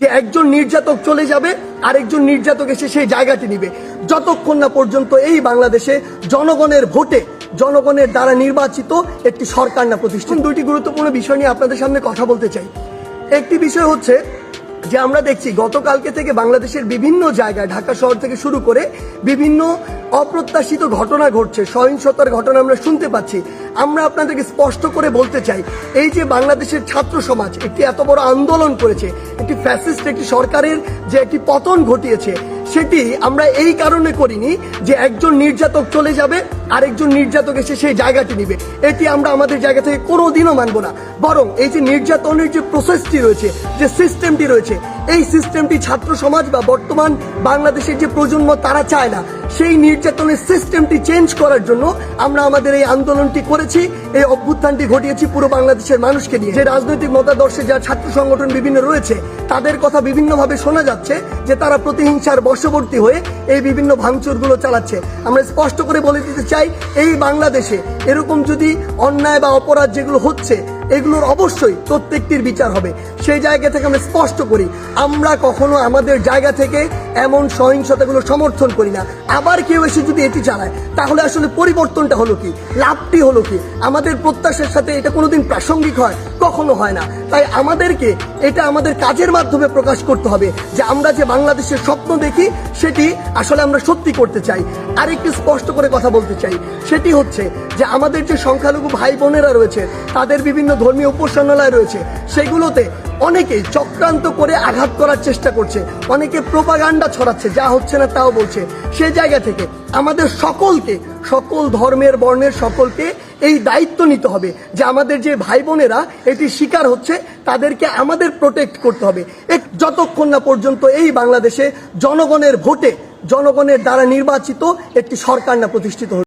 যে একজন নির্যাতক চলে যাবে আরেকজন নির্যাতক এসে সেই জায়গাটি নিবে, যতক্ষণ না পর্যন্ত এই বাংলাদেশে জনগণের ভোটে জনগণের দ্বারা নির্বাচিত একটি সরকার না প্রতিষ্ঠিত। দুইটি গুরুত্বপূর্ণ বিষয় নিয়ে আপনাদের সামনে কথা বলতে চাই। একটি বিষয় হচ্ছে যে আমরা দেখছি গতকালকে থেকে বাংলাদেশের বিভিন্ন জায়গায়, ঢাকা শহর থেকে শুরু করে বিভিন্ন অপ্রত্যাশিত ঘটনা ঘটছে, সহিংসতার ঘটনা আমরা শুনতে পাচ্ছি। আমরা আপনাদেরকে স্পষ্ট করে বলতে চাই, এই যে বাংলাদেশের ছাত্র সমাজ একটি এত বড় আন্দোলন করেছে, একটি ফ্যাসিস্ট একটি সরকারের যে একটি পতন ঘটিয়েছে, সেটি আমরা এই কারণে করিনি যে একজন নির্যাতক চলে যাবে আরেকজন নির্যাতক এসে সেই জায়গাটি নিবে। এটি আমরা আমাদের জায়গা থেকে কোনোদিনও মানব না। বরং এই যে নির্যাতনের যে প্রসেসটি রয়েছে, যে সিস্টেমটি রয়েছে, এই সিস্টেমটি ছাত্র সমাজ বা বর্তমান বাংলাদেশের যে প্রজন্ম তারা চায় না। সেই নির্যাতনের সিস্টেমটি চেঞ্জ করার জন্য আমরা আমাদের এই আন্দোলনটি করেছি, এই অভ্যুত্থানটি ঘটিয়েছি পুরো বাংলাদেশের মানুষকে নিয়ে। যে রাজনৈতিক মতাদর্শে যারা ছাত্র সংগঠন বিভিন্ন রয়েছে, তাদের কথা বিভিন্নভাবে শোনা যাচ্ছে যে তারা প্রতিহিংসার বশবর্তী হয়ে এই বিভিন্ন ভাঙচুরগুলো চালাচ্ছে। আমরা স্পষ্ট করে বলে দিতে চাই, এই বাংলাদেশে এরকম যদি অন্যায় বা অপরাধ যেগুলো হচ্ছে, এগুলোর অবশ্যই প্রত্যেকটির বিচার হবে। সেই জায়গা থেকে আমরা স্পষ্ট করি, আমরা কখনো আমাদের জায়গা থেকে এমন সহিংসতাগুলো সমর্থন করি না। আবার কেউ এসে যদি এটি চালায়, তাহলে আসলে পরিবর্তনটা হলো কি, লাভটি হলো কি? আমাদের প্রত্যাশার সাথে এটা কোনোদিন প্রাসঙ্গিক হয়? কখনো হয় না। তাই আমাদেরকে এটা আমাদের কাজের মাধ্যমে প্রকাশ করতে হবে যে আমরা যে বাংলাদেশের স্বপ্ন দেখি, সেটি আসলে আমরা সত্যি করতে চাই। আরেকটি স্পষ্ট করে কথা বলতে চাই, সেটি হচ্ছে যে আমাদের যে সংখ্যালঘু ভাই বোনেরা রয়েছে, তাদের বিভিন্ন ধর্মীয় উপাসনালয় রয়েছে, সেগুলোতে অনেকেই চক্রান্ত করে আঘাত করার চেষ্টা করছে, অনেকে প্রোপাগান্ডা ছড়াচ্ছে, যা হচ্ছে না তাও বলছে। সেই জায়গা থেকে আমাদের সকলকে, সকল ধর্মের বর্ণের সকলকে এই দায়িত্ব নিতে হবে যে আমাদের যে ভাই বোনেরা এটি শিকার হচ্ছে, তাদেরকে আমাদের প্রোটেক্ট করতে হবে, যতক্ষণ না পর্যন্ত এই বাংলাদেশে জনগণের ভোটে জনগণের দ্বারা নির্বাচিত একটি সরকার না প্রতিষ্ঠিত হবে।